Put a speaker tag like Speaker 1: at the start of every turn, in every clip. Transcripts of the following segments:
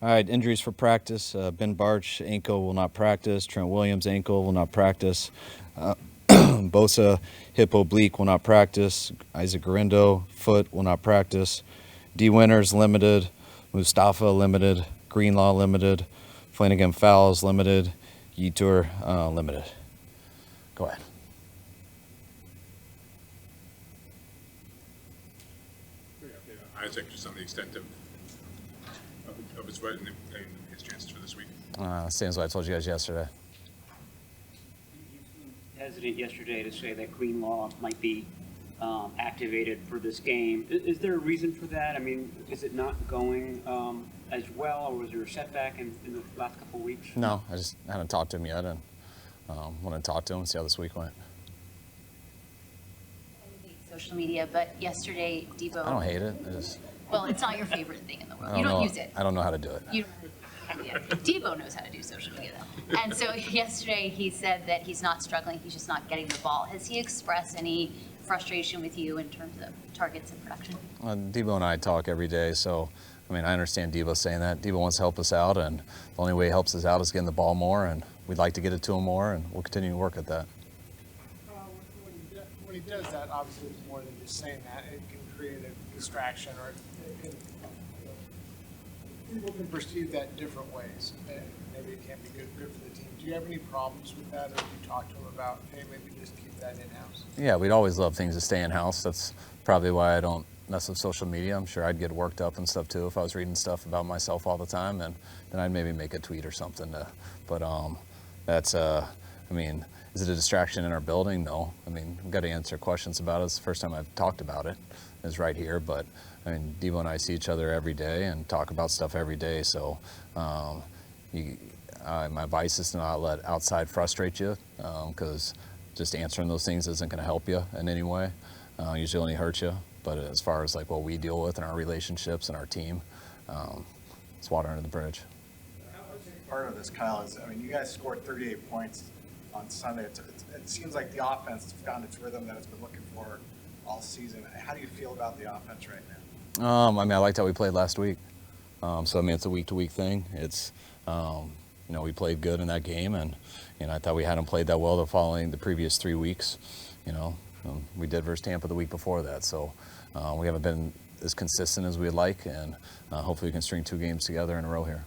Speaker 1: All right, injuries for practice. Ben Barch, ankle, will not practice. Trent Williams, ankle, will not practice. Bosa, hip oblique, will not practice. Isaac Guerendo, foot, will not practice. D. Winters, limited. Mustafa, limited. Greenlaw, limited. Flanagan Fowles, limited. Yetur, limited. Go ahead.
Speaker 2: Isaac, just on the extent of his foot and his chances for this week.
Speaker 1: Same as what I told you guys yesterday.
Speaker 3: Hesitant yesterday to say that Greenlaw might be activated for this game. Is there a reason for that? I mean, is it not going as well, or was there a setback in the last couple of weeks?
Speaker 1: No, I just haven't talked to him yet, and want to talk to him and see how this week went.
Speaker 4: I hate social media, but yesterday, Deebo.
Speaker 1: I don't hate it.
Speaker 4: Well, it's not your favorite thing in the world.
Speaker 1: You
Speaker 4: don't use it.
Speaker 1: I don't know how to do it.
Speaker 4: Yeah. Deebo knows how to do social media, though. And so yesterday he said that he's not struggling, he's just not getting the ball. Has he expressed any frustration with you in terms of targets and production?
Speaker 1: Deebo and I talk every day, so I understand Deebo saying that. Deebo wants to help us out, and the only way he helps us out is getting the ball more, and we'd like to get it to him more, and we'll continue to work at that.
Speaker 5: When he does that, obviously it's more than just saying that. It can create a distraction, or people can perceive that in different ways, and maybe it can't be good for the team. Do you have any problems with that, or do you talk to him about, hey, maybe just keep that in-house?
Speaker 1: Yeah, we'd always love things to stay in-house. That's probably why I don't mess with social media. I'm sure I'd get worked up and stuff too if I was reading stuff about myself all the time, and then I'd maybe make a tweet or something. But that's, is it a distraction in our building? No. We've got to answer questions about it. It's the first time I've talked about it, is right here. But Deebo and I see each other every day and talk about stuff every day. So my advice is to not let outside frustrate you, because just answering those things isn't going to help you in any way. Usually only hurt you. But as far as like what we deal with in our relationships and our team, it's water under the bridge.
Speaker 6: Part of this, Kyle, is you guys scored 38 points on Sunday. It seems like the offense has found its rhythm that it's been looking for all season. How do you feel about the offense right now?
Speaker 1: I liked how we played last week. So it's a week-to-week thing. It's we played good in that game, and I thought we hadn't played that well the following the previous 3 weeks. We did versus Tampa the week before that, so we haven't been as consistent as we'd like, and hopefully we can string 2 games together in a row here.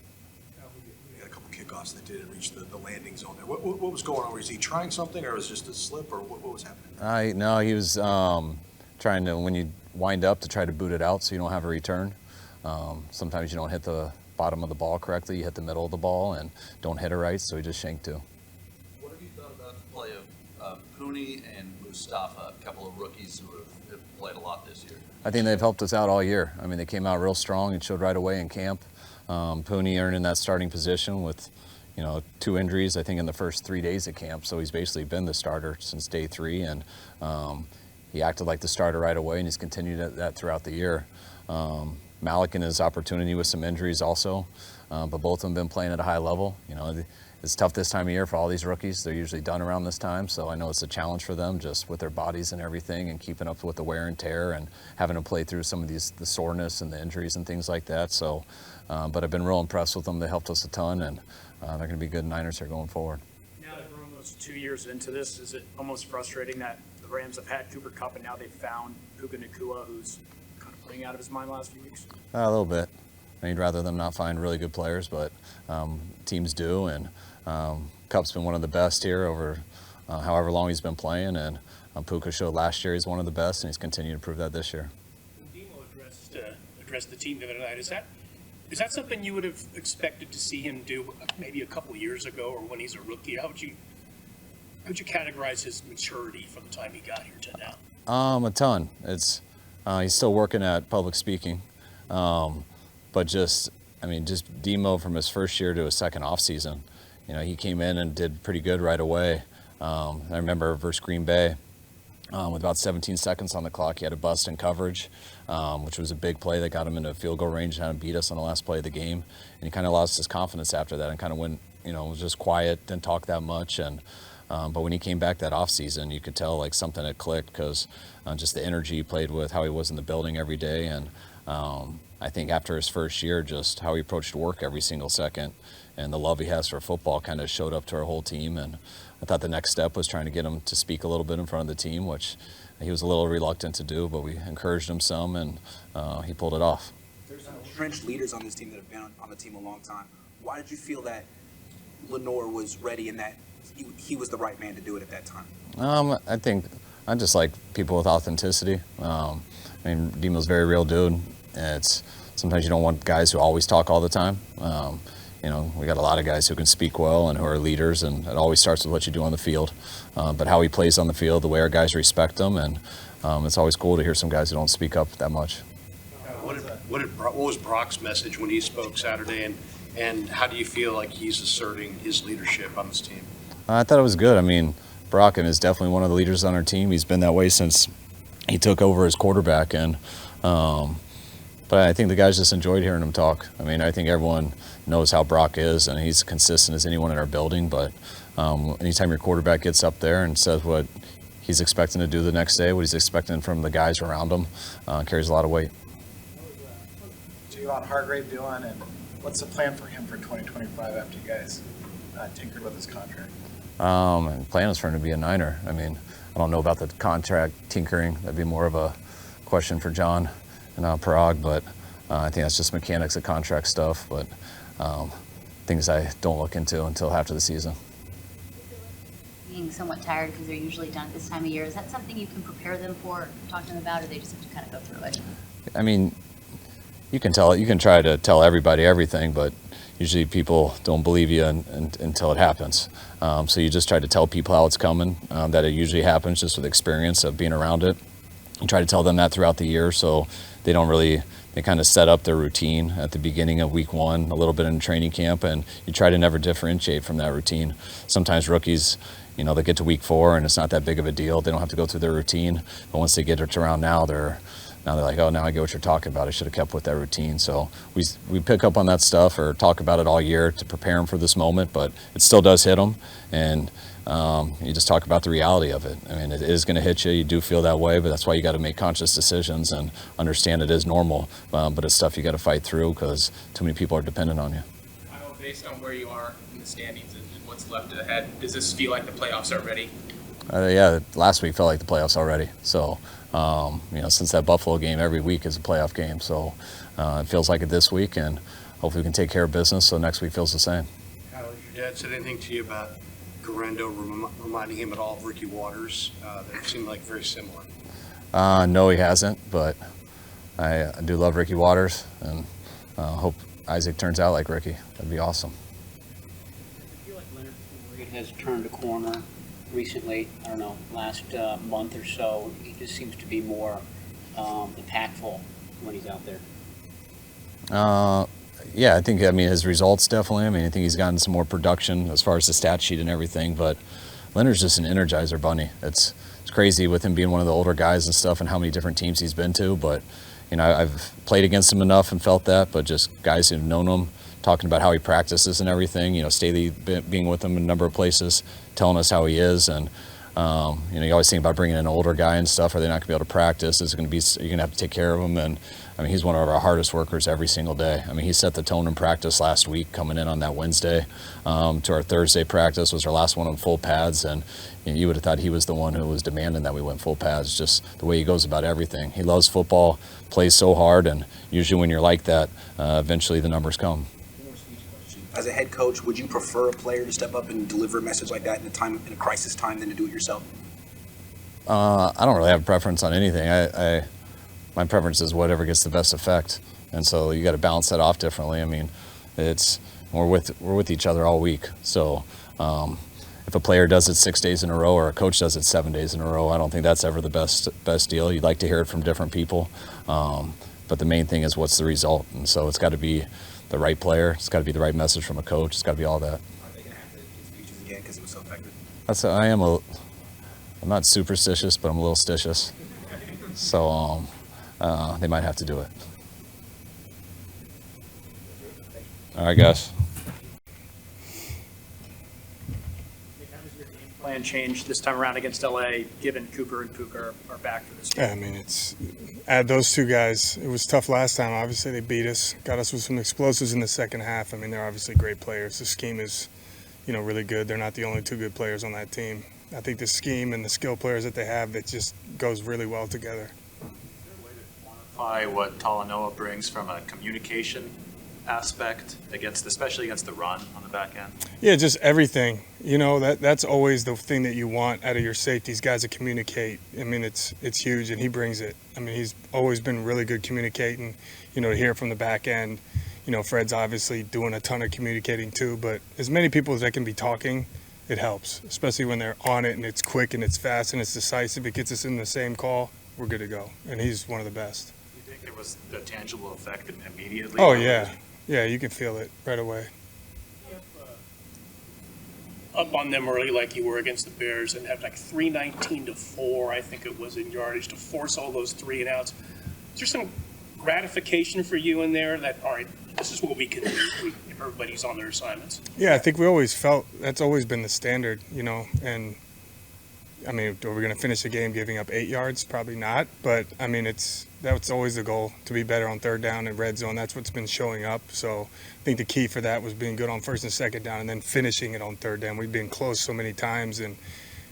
Speaker 7: We had a couple kickoffs that didn't reach the landing zone there. What was going on? Was he trying something, or was it just a slip, or what was happening?
Speaker 1: No, he was trying to, when you wind up, to try to boot it out so you don't have a return. Sometimes you don't hit the bottom of the ball correctly. You hit the middle of the ball and don't hit it right, so he just shanked 2.
Speaker 8: What have you thought about the play of Pooney and Mustafa, a couple of rookies who have played a lot this year?
Speaker 1: I think they've helped us out all year. They came out real strong and showed right away in camp. Pooney earning that starting position with 2 injuries, I think, in the first 3 days of camp. So he's basically been the starter since day 3, and he acted like the starter right away, and he's continued that throughout the year. Malik in his opportunity with some injuries also, but both of them been playing at a high level. It's tough this time of year for all these rookies. They're usually done around this time, so I know it's a challenge for them just with their bodies and everything, and keeping up with the wear and tear and having to play through some of the soreness and the injuries and things like that. So, but I've been real impressed with them. They helped us a ton, and they're going to be good Niners here going forward.
Speaker 9: Now that we're almost 2 years into this, is it almost frustrating that the Rams have had Cooper Kupp and now they've found Puka Nacua, who's kind of playing out of his mind the last few weeks?
Speaker 1: A little bit. I'd rather them not find really good players, but teams do, and Kupp's been one of the best here over however long he's been playing, and Puka showed last year he's one of the best, and he's continued to prove that this year.
Speaker 10: Deebo addressed the team the other night. Is that something you would have expected to see him do maybe a couple years ago, or when he's a rookie? How would you categorize his maturity from the time he got here to now?
Speaker 1: A ton. He's still working at public speaking, but just Demo from his first year to his second off season. He came in and did pretty good right away. I remember versus Green Bay, with about 17 seconds on the clock, he had a bust in coverage, which was a big play that got him into field goal range and had him beat us on the last play of the game. And he kind of lost his confidence after that and kind of went, was just quiet, didn't talk that much. And but when he came back that offseason, you could tell like something had clicked, because just the energy he played with, how he was in the building every day. And I think after his first year, just how he approached work every single second and the love he has for football kind of showed up to our whole team. And I thought the next step was trying to get him to speak a little bit in front of the team, which he was a little reluctant to do, but we encouraged him some, and he pulled it off.
Speaker 11: There's some entrenched leaders on this team that have been on the team a long time. Why did you feel that Lenore was ready and that he was the right man to do it at that time?
Speaker 1: I think I just like people with authenticity. I mean, Deebo's a very real dude. It's sometimes you don't want guys who always talk all the time. You know, we got a lot of guys who can speak well and who are leaders, and it always starts with what you do on the field. But how he plays on the field, the way our guys respect him, and it's always cool to hear some guys who don't speak up that much.
Speaker 7: What was Brock's message when he spoke Saturday, and how do you feel like he's asserting his leadership on this team?
Speaker 1: I thought it was good. I mean, Brock is definitely one of the leaders on our team. He's been that way since he took over as quarterback, and but I think the guys just enjoyed hearing him talk. I mean, I think everyone knows how Brock is, and he's consistent as anyone in our building. But anytime your quarterback gets up there and says what he's expecting to do the next day, what he's expecting from the guys around him, carries a lot of weight.
Speaker 6: What's Javon Hargrave doing, and what's the plan for him for 2025 after you guys tinkered with his contract?
Speaker 1: And the plan is for him to be a Niner. I mean, I don't know about the contract tinkering. That'd be more of a question for John and Parag, but I think that's just mechanics of contract stuff, but things I don't look into until after the season.
Speaker 4: Being somewhat tired because they're usually done at this time of year, is that something you can prepare them for, talk to them about, or they just have to kind of go through it?
Speaker 1: I mean, you can try to tell everybody everything, but usually people don't believe you until it happens. So you just try to tell people how it's coming, that it usually happens just with experience of being around it. You try to tell them that throughout the year, so they kind of set up their routine at the beginning of week one, a little bit in training camp, and you try to never differentiate from that routine. Sometimes rookies, you know, they get to week 4 and it's not that big of a deal. They don't have to go through their routine, but once they get it around now they're like, oh, now I get what you're talking about. I should have kept with that routine. So we pick up on that stuff or talk about it all year to prepare them for this moment, but it still does hit them, and you just talk about the reality of it. I mean, it is going to hit you. You do feel that way, but that's why you got to make conscious decisions and understand it is normal, but it's stuff you got to fight through because too many people are dependent on you.
Speaker 12: I know, based on where you are in the standings and what's left ahead, does this feel like the playoffs are ready?
Speaker 1: Yeah, last week felt like the playoffs already. So, you know, since that Buffalo game, every week is a playoff game. So it feels like it this week, and hopefully we can take care of business so next week feels the same.
Speaker 7: Kyle, has your dad said anything to you about Guerendo reminding him at all of Ricky Waters? That seemed like very similar.
Speaker 1: No, he hasn't, but I do love Ricky Waters, and hope Isaac turns out like Ricky. That'd be awesome.
Speaker 3: I feel like Leonard has turned a corner recently. I don't know, last month or so. He just seems to be more impactful when he's out there.
Speaker 1: Yeah, I think, his results definitely. I think he's gotten some more production as far as the stat sheet and everything, but Leonard's just an energizer bunny. It's crazy with him being one of the older guys and stuff and how many different teams he's been to, but, you know, I've played against him enough and felt that, but just guys who've known him, talking about how he practices and everything, you know, Staley being with him in a number of places, telling us how he is, and, you know, you always think about bringing in an older guy and stuff. Are they not going to be able to practice? You're going to have to take care of him, and he's one of our hardest workers every single day. He set the tone in practice last week, coming in on that Wednesday to our Thursday practice was our last one on full pads, and you would have thought he was the one who was demanding that we went full pads, just the way he goes about everything. He loves football, plays so hard, and usually when you're like that, eventually the numbers come.
Speaker 11: As a head coach, would you prefer a player to step up and deliver a message like that in a crisis time than to do it yourself? I
Speaker 1: don't really have a preference on anything. My preference is whatever gets the best effect, and so you got to balance that off differently. We're with each other all week, so if a player does it 6 days in a row or a coach does it 7 days in a row, I don't think that's ever the best deal. You'd like to hear it from different people, but the main thing is what's the result, and so it's got to be the right player. It's got to be the right message from a coach. It's got to be all that.
Speaker 11: Are they going to have to get speeches again because it was so effective?
Speaker 1: I'm not superstitious, but I'm a little stitious. So they might have to do it. All right, guys.
Speaker 9: How does your game plan plan change this time around against LA, given Cooper and Puka are back for this game?
Speaker 13: Yeah, I mean, add those two guys. It was tough last time. Obviously, they beat us, got us with some explosives in the second half. I mean, they're obviously great players. The scheme is, really good. They're not the only two good players on that team. I think the scheme and the skill players that they have, it just goes really well together.
Speaker 14: What Talanoa brings from a communication aspect especially against the run on the back end?
Speaker 13: Yeah, just everything. That's always the thing that you want out of your safeties, guys that communicate. I mean, it's huge, and he brings it. I mean, he's always been really good communicating, to hear from the back end. Fred's obviously doing a ton of communicating too, but as many people as that can be talking, it helps, especially when they're on it and it's quick and it's fast and it's decisive. It gets us in the same call, we're good to go. And he's one of the best.
Speaker 14: Do you think there was a tangible effect immediately?
Speaker 13: Oh, yeah. Yeah, you can feel it right away.
Speaker 10: Up on them early like you were against the Bears and have like 319-4, I think it was, in yardage to force all those 3 and outs. Is there some gratification for you in there that, all right, this is what we can do? Everybody's on their assignments.
Speaker 13: Yeah, I think we always felt that's always been the standard, and I mean, are we going to finish the game giving up 8 yards? Probably not, but I mean, that's always the goal, to be better on third down and red zone. That's what's been showing up. So I think the key for that was being good on first and second down and then finishing it on third down. We've been close so many times, and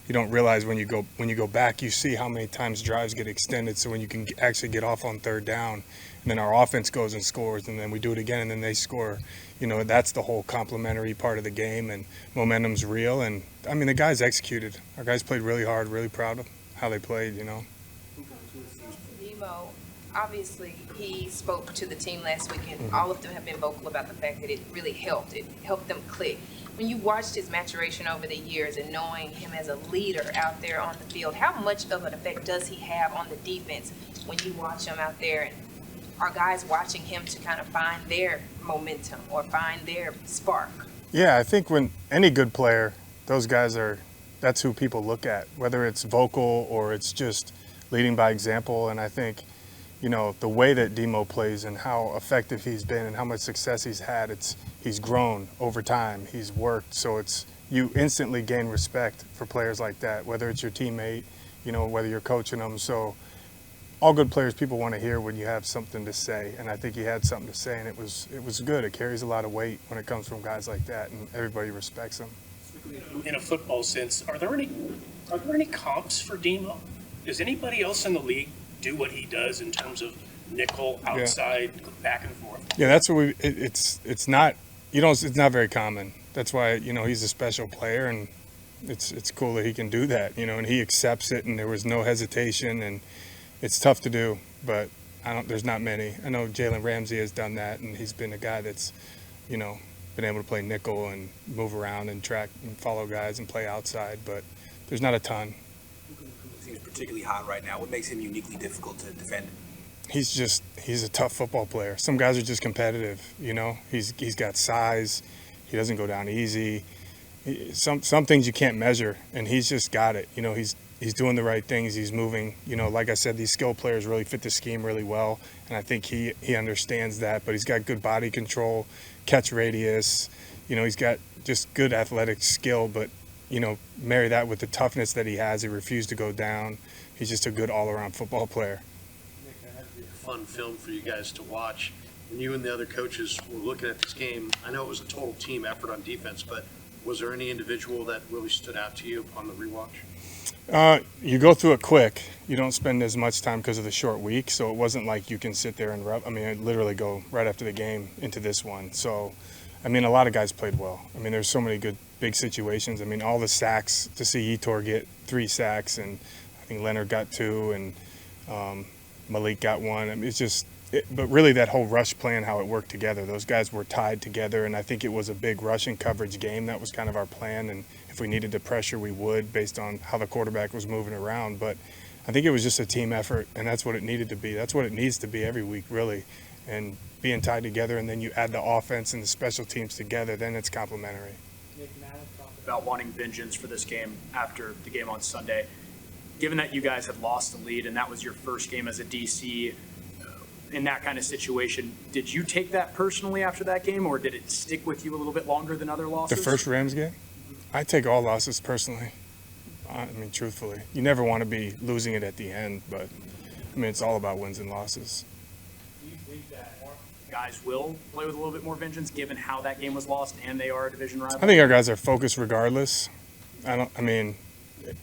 Speaker 13: you don't realize when you go back, you see how many times drives get extended. So when you can actually get off on third down, and then our offense goes and scores, and then we do it again, and then they score. That's the whole complimentary part of the game, and momentum's real. And I mean, the guys executed. Our guys played really hard. Really proud of how they played.
Speaker 15: Deebo, obviously, he spoke to the team last week, and all of them have been vocal about the fact that it really helped. It helped them click. When you watched his maturation over the years and knowing him as a leader out there on the field, how much of an effect does he have on the defense when you watch him out there? And are guys watching him to kind of find their momentum or find their spark?
Speaker 13: Yeah, I think when any good player, those guys that's who people look at, whether it's vocal or it's just leading by example. And I think, the way that Demo plays and how effective he's been and how much success he's had, he's grown over time. He's worked. So you instantly gain respect for players like that, whether it's your teammate, whether you're coaching them. So all good players, people want to hear when you have something to say. And I think he had something to say, and it was good. It carries a lot of weight when it comes from guys like that, and everybody respects him.
Speaker 10: In a football sense, are there any comps for Demo? Does anybody else in the league do what he does in terms of nickel, outside, back and forth?
Speaker 13: Yeah, that's what it's not very common. That's why, he's a special player, and it's cool that he can do that, and he accepts it, and there was no hesitation, and it's tough to do, but there's not many. I know Jalen Ramsey has done that, and he's been a guy that's, been able to play nickel and move around and track and follow guys and play outside, but there's not a ton.
Speaker 11: Seems particularly hot right now. What makes him uniquely difficult to defend?
Speaker 13: He's a tough football player. Some guys are just competitive, He's got size. He doesn't go down easy. Some things you can't measure, and he's just got it. He's doing the right things. He's moving. Like I said, these skill players really fit the scheme really well, and I think he understands that. But he's got good body control, catch radius. He's got just good athletic skill, but marry that with the toughness that he has. He refused to go down. He's just a good all-around football player.
Speaker 7: Fun film for you guys to watch. When you and the other coaches were looking at this game, I know it was a total team effort on defense, but was there any individual that really stood out to you on the rewatch?
Speaker 13: You go through it quick. You don't spend as much time because of the short week, so it wasn't like you can sit there and I literally go right after the game into this one. So, a lot of guys played well. There's so many good big situations. All the sacks, to see Etor get 3 sacks, and I think Leonard got 2, and Malik got 1. But really that whole rush plan, how it worked together. Those guys were tied together, and I think it was a big rushing coverage game. That was kind of our plan, and if we needed to pressure, we would, based on how the quarterback was moving around. But I think it was just a team effort, and that's what it needed to be. That's what it needs to be every week, really. And being tied together, and then you add the offense and the special teams together, then it's complementary.
Speaker 9: About wanting vengeance for this game after the game on Sunday. Given that you guys had lost the lead and that was your first game as a DC in that kind of situation, did you take that personally after that game, or did it stick with you a little bit longer than other losses?
Speaker 13: The first Rams game? I take all losses personally. I mean, truthfully. You never want to be losing it at the end, but, I mean, it's all about wins and losses.
Speaker 9: Do you think that guys will play with a little bit more vengeance given how that game was lost and they are a division rival?
Speaker 13: I think our guys are focused regardless.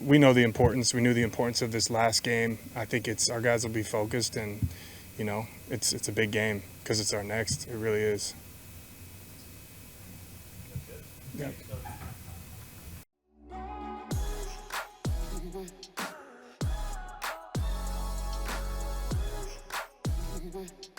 Speaker 13: We know the importance. We knew the importance of this last game. I think our guys will be focused, and, you know, it's a big game because it's our next. It really is. Yeah.
Speaker 16: Mm-hmm.